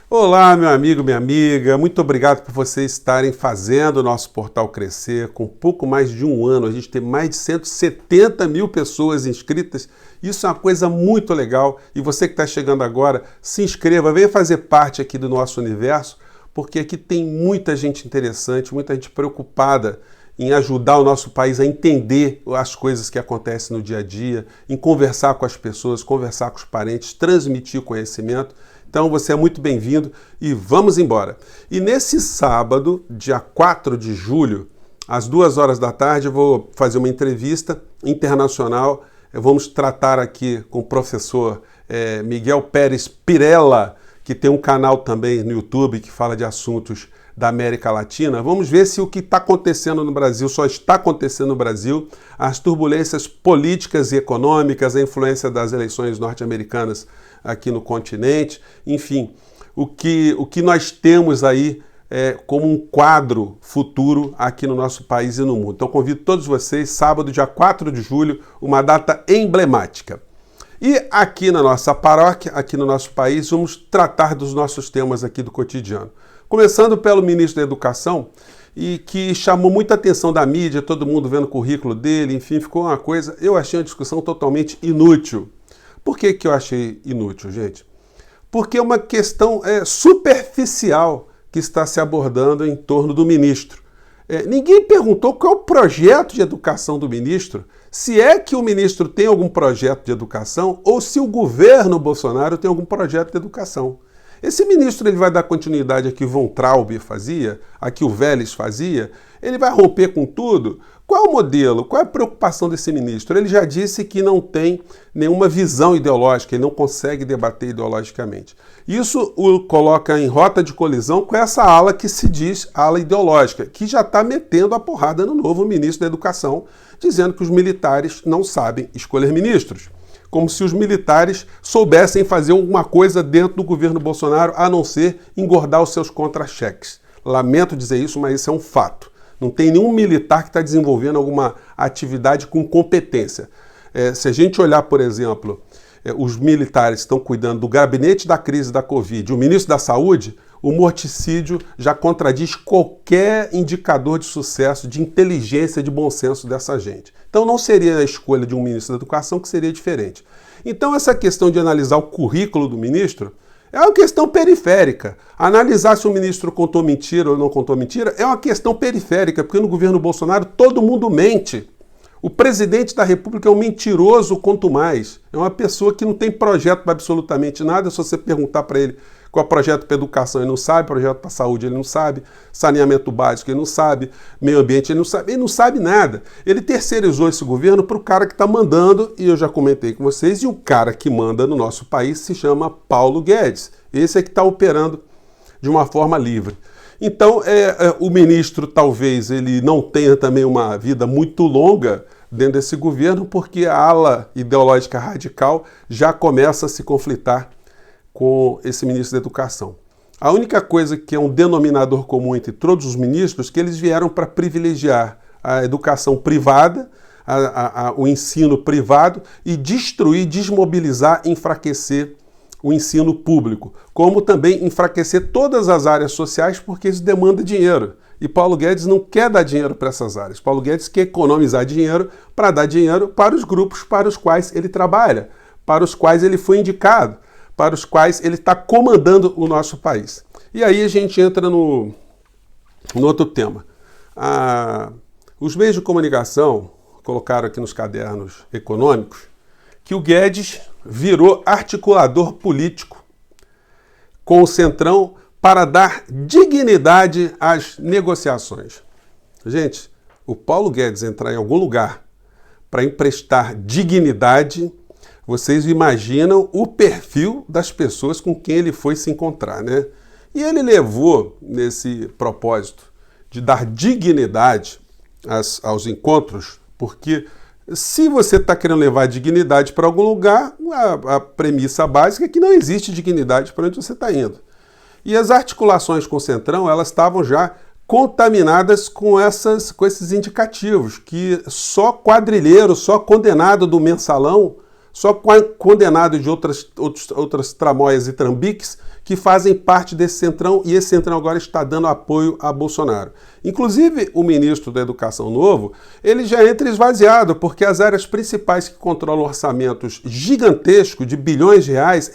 Olá, meu amigo, minha amiga, muito obrigado por vocês estarem fazendo o nosso portal crescer. Com pouco mais de um ano, a gente tem mais de 170 mil pessoas inscritas. Isso é uma coisa muito legal. E você que está chegando agora, se inscreva, venha fazer parte aqui do nosso universo, porque aqui tem muita gente interessante, muita gente preocupada em ajudar o nosso país a entender as coisas que acontecem no dia a dia, em conversar com as pessoas, conversar com os parentes, transmitir conhecimento. Então você é muito bem-vindo e vamos embora. E nesse sábado, dia 4 de julho, às 2 horas da tarde, eu vou fazer uma entrevista internacional. Vamos tratar aqui com o professor Miguel Pérez Pirella, que tem um canal também no YouTube que fala de assuntos da América Latina. Vamos ver se o que está acontecendo no Brasil só está acontecendo no Brasil, as turbulências políticas e econômicas, a influência das eleições norte-americanas aqui no continente, enfim, o que nós temos aí como um quadro futuro aqui no nosso país e no mundo. Então convido todos vocês, sábado, dia 4 de julho, uma data emblemática. E aqui na nossa paróquia, aqui no nosso país, vamos tratar dos nossos temas aqui do cotidiano. Começando pelo ministro da Educação, e que chamou muita atenção da mídia, todo mundo vendo o currículo dele, enfim, ficou uma coisa, eu achei uma discussão totalmente inútil. Por que eu achei inútil, gente? Porque é uma questão superficial que está se abordando em torno do ministro. Ninguém perguntou qual é o projeto de educação do ministro, se é que o ministro tem algum projeto de educação ou se o governo Bolsonaro tem algum projeto de educação. Esse ministro ele vai dar continuidade a que o Von Traub fazia, a que o Vélez fazia, ele vai romper com tudo? Qual é o modelo? Qual é a preocupação desse ministro? Ele já disse que não tem nenhuma visão ideológica, ele não consegue debater ideologicamente. Isso o coloca em rota de colisão com essa ala que se diz ala ideológica, que já está metendo a porrada no novo ministro da Educação, dizendo que os militares não sabem escolher ministros. Como se os militares soubessem fazer alguma coisa dentro do governo Bolsonaro, a não ser engordar os seus contra-cheques. Lamento dizer isso, mas isso é um fato. Não tem nenhum militar que está desenvolvendo alguma atividade com competência. Se a gente olhar, por exemplo, os militares estão cuidando do gabinete da crise da Covid, o ministro da Saúde, o morticídio já contradiz qualquer indicador de sucesso, de inteligência, de bom senso dessa gente. Então não seria a escolha de um ministro da Educação que seria diferente. Então essa questão de analisar o currículo do ministro é uma questão periférica. Analisar se o ministro contou mentira ou não contou mentira é uma questão periférica, porque no governo Bolsonaro todo mundo mente. O presidente da República é um mentiroso quanto mais. É uma pessoa que não tem projeto para absolutamente nada. Se você perguntar para ele qual é o projeto para educação, ele não sabe, projeto para saúde, ele não sabe, saneamento básico, ele não sabe, meio ambiente, ele não sabe nada. Ele terceirizou esse governo para o cara que está mandando, e eu já comentei com vocês, e o cara que manda no nosso país se chama Paulo Guedes. Esse é que está operando de uma forma livre. Então, o ministro talvez ele não tenha também uma vida muito longa dentro desse governo, porque a ala ideológica radical já começa a se conflitar com esse ministro da Educação. A única coisa que é um denominador comum entre todos os ministros é que eles vieram para privilegiar a educação privada, o ensino privado e destruir, desmobilizar, enfraquecer o ensino público, como também enfraquecer todas as áreas sociais, porque isso demanda dinheiro. E Paulo Guedes não quer dar dinheiro para essas áreas. Paulo Guedes quer economizar dinheiro para dar dinheiro para os grupos para os quais ele trabalha, para os quais ele foi indicado, para os quais ele está comandando o nosso país. E aí a gente entra no outro tema. Os meios de comunicação colocaram aqui nos cadernos econômicos que o Guedes virou articulador político com o Centrão para dar dignidade às negociações. Gente, o Paulo Guedes entrar em algum lugar para emprestar dignidade, vocês imaginam o perfil das pessoas com quem ele foi se encontrar, né? E ele levou nesse propósito de dar dignidade aos encontros, porque se você está querendo levar dignidade para algum lugar, a premissa básica é que não existe dignidade para onde você está indo. E as articulações com o Centrão, elas estavam já contaminadas com esses indicativos, que só quadrilheiro, só condenado do mensalão, só condenados de outras tramóias e trambiques que fazem parte desse centrão, e esse centrão agora está dando apoio a Bolsonaro. Inclusive, o ministro da Educação novo, ele já entra esvaziado, porque as áreas principais que controlam orçamentos gigantescos de bilhões de reais,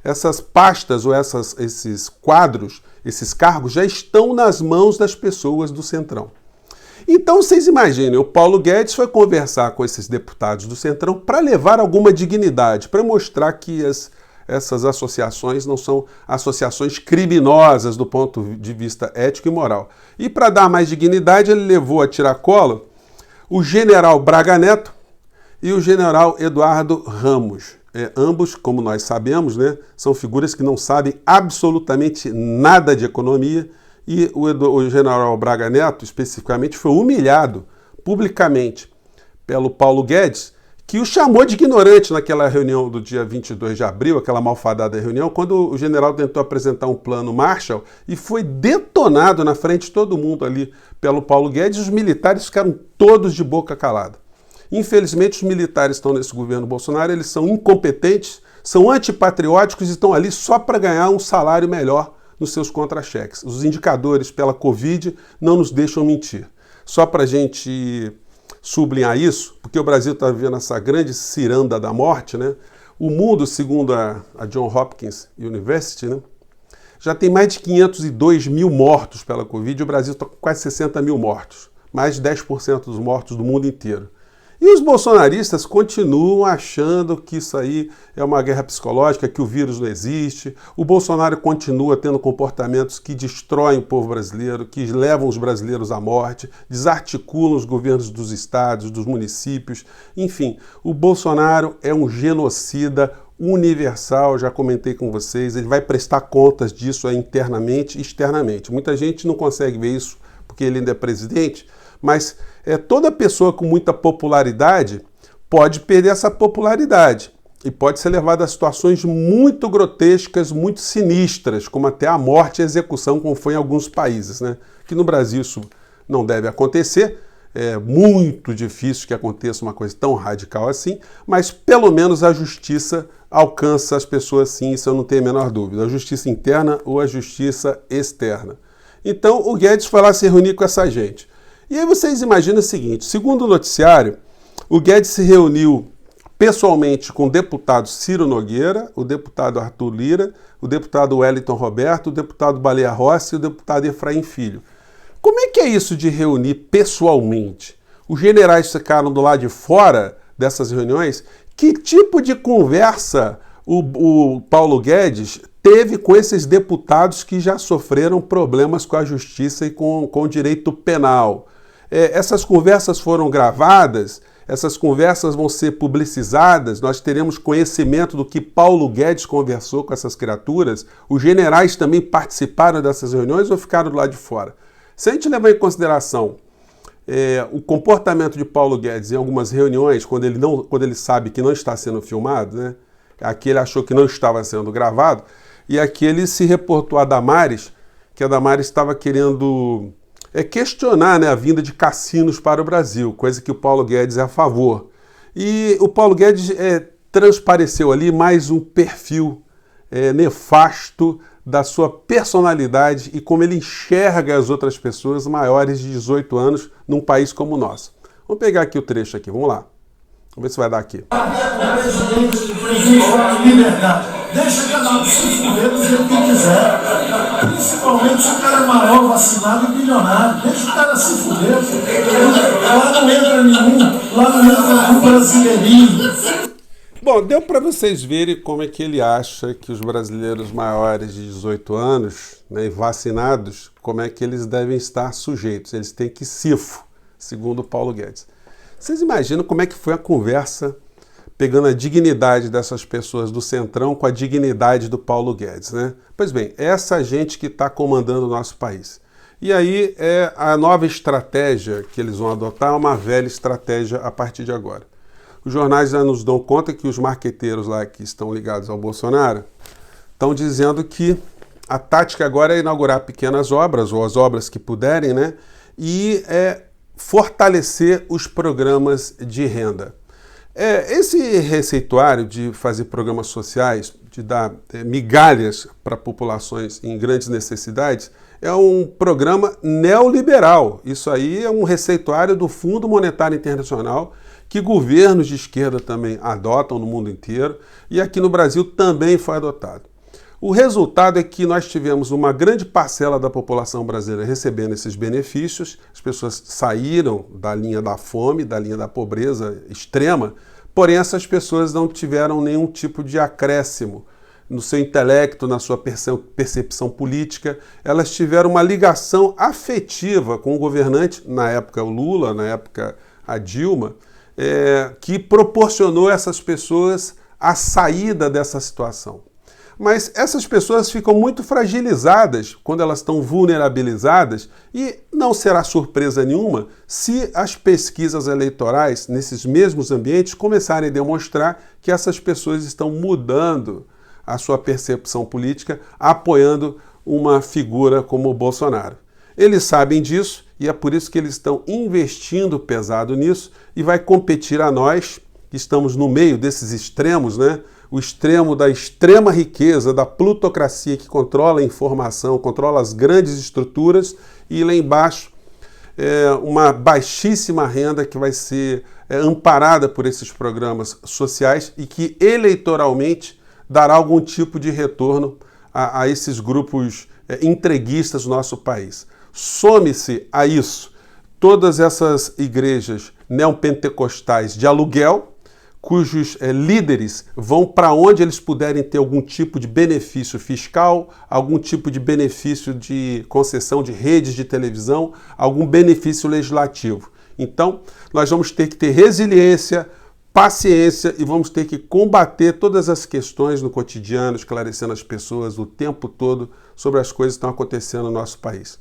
essas pastas ou esses quadros, esses cargos já estão nas mãos das pessoas do centrão. Então, vocês imaginem, o Paulo Guedes foi conversar com esses deputados do Centrão para levar alguma dignidade, para mostrar que essas associações não são associações criminosas do ponto de vista ético e moral. E para dar mais dignidade, ele levou a tiracolo o general Braga Neto e o general Eduardo Ramos. Ambos, como nós sabemos, né, são figuras que não sabem absolutamente nada de economia. E o general Braga Neto, especificamente, foi humilhado publicamente pelo Paulo Guedes, que o chamou de ignorante naquela reunião do dia 22 de abril, aquela malfadada reunião, quando o general tentou apresentar um plano Marshall e foi detonado na frente de todo mundo ali pelo Paulo Guedes, e os militares ficaram todos de boca calada. Infelizmente, os militares estão nesse governo Bolsonaro, eles são incompetentes, são antipatrióticos e estão ali só para ganhar um salário melhor nos seus contra-cheques. Os indicadores pela Covid não nos deixam mentir. Só para a gente sublinhar isso, porque o Brasil está vivendo essa grande ciranda da morte, né? O mundo, segundo a John Hopkins University, né, já tem mais de 502 mil mortos pela Covid, e o Brasil está com quase 60 mil mortos, mais de 10% dos mortos do mundo inteiro. E os bolsonaristas continuam achando que isso aí é uma guerra psicológica, que o vírus não existe. O Bolsonaro continua tendo comportamentos que destroem o povo brasileiro, que levam os brasileiros à morte, desarticulam os governos dos estados, dos municípios. Enfim, o Bolsonaro é um genocida universal, já comentei com vocês, ele vai prestar contas disso aí internamente e externamente. Muita gente não consegue ver isso porque ele ainda é presidente, mas toda pessoa com muita popularidade pode perder essa popularidade e pode ser levada a situações muito grotescas, muito sinistras, como até a morte e a execução, como foi em alguns países, né? Que no Brasil isso não deve acontecer, é muito difícil que aconteça uma coisa tão radical assim, mas pelo menos a justiça alcança as pessoas sim, isso eu não tenho a menor dúvida, a justiça interna ou a justiça externa. Então o Guedes foi lá se reunir com essa gente. E aí vocês imaginam o seguinte, segundo o noticiário, o Guedes se reuniu pessoalmente com o deputado Ciro Nogueira, o deputado Arthur Lira, o deputado Wellington Roberto, o deputado Baleia Rossi e o deputado Efraim Filho. Como é que é isso de reunir pessoalmente? Os generais ficaram do lado de fora dessas reuniões? Que tipo de conversa o Paulo Guedes teve com esses deputados que já sofreram problemas com a justiça e com o direito penal? Essas conversas foram gravadas, essas conversas vão ser publicizadas, nós teremos conhecimento do que Paulo Guedes conversou com essas criaturas. Os generais também participaram dessas reuniões ou ficaram do lado de fora? Se a gente levar em consideração o comportamento de Paulo Guedes em algumas reuniões, quando ele sabe que não está sendo filmado, né? Aqui ele achou que não estava sendo gravado, e aqui ele se reportou a Damares, que a Damares estava querendo questionar, né, a vinda de cassinos para o Brasil, coisa que o Paulo Guedes é a favor. E o Paulo Guedes transpareceu ali mais um perfil nefasto da sua personalidade e como ele enxerga as outras pessoas maiores de 18 anos num país como o nosso. Vamos pegar aqui o trecho aqui, vamos lá. Vamos ver se vai dar aqui. Deixa cada um se fuder do jeito que quiser. Principalmente se o cara é maior, vacinado e bilionário. Deixa o cara se fuder. Lá não entra nenhum. Lá não entra nenhum brasileirinho. Bom, deu para vocês verem como é que ele acha que os brasileiros maiores de 18 anos, né, vacinados, como é que eles devem estar sujeitos. Eles têm que cifo, segundo o Paulo Guedes. Vocês imaginam como é que foi a conversa pegando a dignidade dessas pessoas do Centrão com a dignidade do Paulo Guedes, né? Pois bem, essa gente que está comandando o nosso país. E aí a nova estratégia que eles vão adotar é uma velha estratégia a partir de agora. Os jornais já nos dão conta que os marqueteiros lá que estão ligados ao Bolsonaro estão dizendo que a tática agora é inaugurar pequenas obras, ou as obras que puderem, né? E fortalecer os programas de renda. Esse receituário de fazer programas sociais, de dar migalhas para populações em grandes necessidades, é um programa neoliberal. Isso aí é um receituário do Fundo Monetário Internacional, que governos de esquerda também adotam no mundo inteiro, e aqui no Brasil também foi adotado. O resultado é que nós tivemos uma grande parcela da população brasileira recebendo esses benefícios, as pessoas saíram da linha da fome, da linha da pobreza extrema, porém essas pessoas não tiveram nenhum tipo de acréscimo no seu intelecto, na sua percepção política. Elas tiveram uma ligação afetiva com o governante, na época o Lula, na época a Dilma, que proporcionou a essas pessoas a saída dessa situação. Mas essas pessoas ficam muito fragilizadas quando elas estão vulnerabilizadas e não será surpresa nenhuma se as pesquisas eleitorais nesses mesmos ambientes começarem a demonstrar que essas pessoas estão mudando a sua percepção política, apoiando uma figura como o Bolsonaro. Eles sabem disso e é por isso que eles estão investindo pesado nisso e vai competir a nós, que estamos no meio desses extremos, né? O extremo da extrema riqueza, da plutocracia que controla a informação, controla as grandes estruturas, e lá embaixo uma baixíssima renda que vai ser amparada por esses programas sociais e que eleitoralmente dará algum tipo de retorno a esses grupos entreguistas do nosso país. Some-se a isso todas essas igrejas neopentecostais de aluguel, cujos líderes vão para onde eles puderem ter algum tipo de benefício fiscal, algum tipo de benefício de concessão de redes de televisão, algum benefício legislativo. Então, nós vamos ter que ter resiliência, paciência e vamos ter que combater todas as questões no cotidiano, esclarecendo as pessoas o tempo todo sobre as coisas que estão acontecendo no nosso país.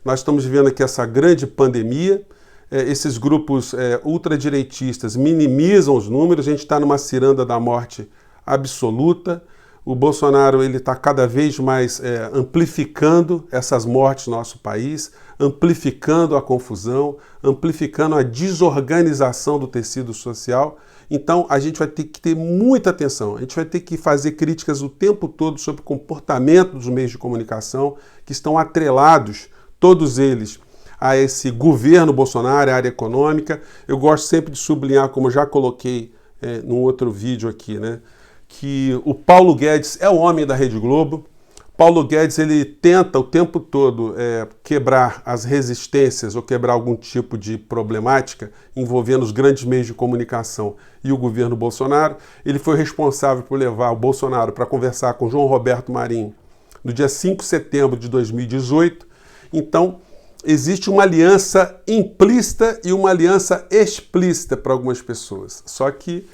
Nós estamos vivendo aqui essa grande pandemia. Esses grupos ultradireitistas minimizam os números, a gente está numa ciranda da morte absoluta. O Bolsonaro está cada vez mais amplificando essas mortes no nosso país, amplificando a confusão, amplificando a desorganização do tecido social. Então a gente vai ter que ter muita atenção, a gente vai ter que fazer críticas o tempo todo sobre o comportamento dos meios de comunicação que estão atrelados, todos eles, a esse governo Bolsonaro, a área econômica. Eu gosto sempre de sublinhar, como eu já coloquei num outro vídeo aqui, né, que o Paulo Guedes é o homem da Rede Globo. Paulo Guedes ele tenta o tempo todo quebrar as resistências ou quebrar algum tipo de problemática envolvendo os grandes meios de comunicação e o governo Bolsonaro. Ele foi responsável por levar o Bolsonaro para conversar com João Roberto Marinho no dia 5 de setembro de 2018. Então, existe uma aliança implícita e uma aliança explícita para algumas pessoas. Só que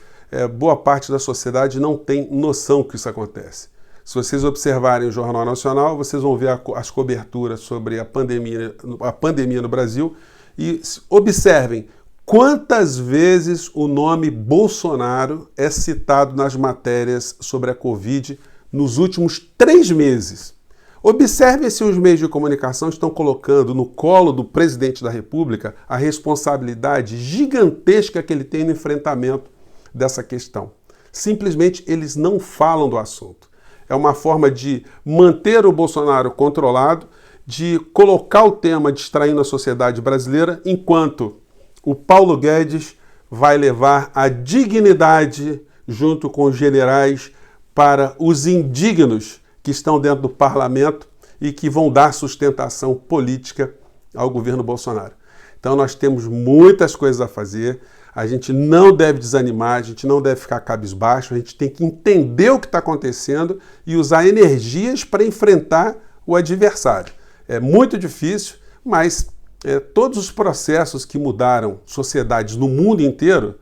boa parte da sociedade não tem noção que isso acontece. Se vocês observarem o Jornal Nacional, vocês vão ver as coberturas sobre a pandemia no Brasil e observem quantas vezes o nome Bolsonaro é citado nas matérias sobre a Covid nos últimos 3 meses. Observem se os meios de comunicação estão colocando no colo do presidente da República a responsabilidade gigantesca que ele tem no enfrentamento dessa questão. Simplesmente eles não falam do assunto. É uma forma de manter o Bolsonaro controlado, de colocar o tema distraindo a sociedade brasileira, enquanto o Paulo Guedes vai levar a dignidade junto com os generais para os indignos que estão dentro do parlamento e que vão dar sustentação política ao governo Bolsonaro. Então nós temos muitas coisas a fazer, a gente não deve desanimar, a gente não deve ficar cabisbaixo, a gente tem que entender o que está acontecendo e usar energias para enfrentar o adversário. É muito difícil, mas todos os processos que mudaram sociedades no mundo inteiro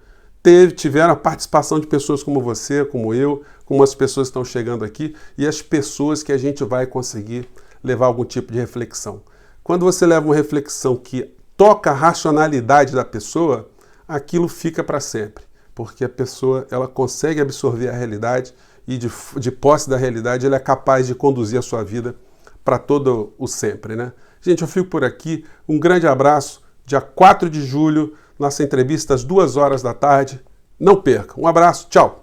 tiveram a participação de pessoas como você, como eu, como as pessoas que estão chegando aqui e as pessoas que a gente vai conseguir levar algum tipo de reflexão. Quando você leva uma reflexão que toca a racionalidade da pessoa, aquilo fica para sempre, porque a pessoa ela consegue absorver a realidade e de posse da realidade ela é capaz de conduzir a sua vida para todo o sempre, né? Gente, eu fico por aqui, um grande abraço, dia 4 de julho, nossa entrevista às 2 horas da tarde Não perca. Um abraço, tchau.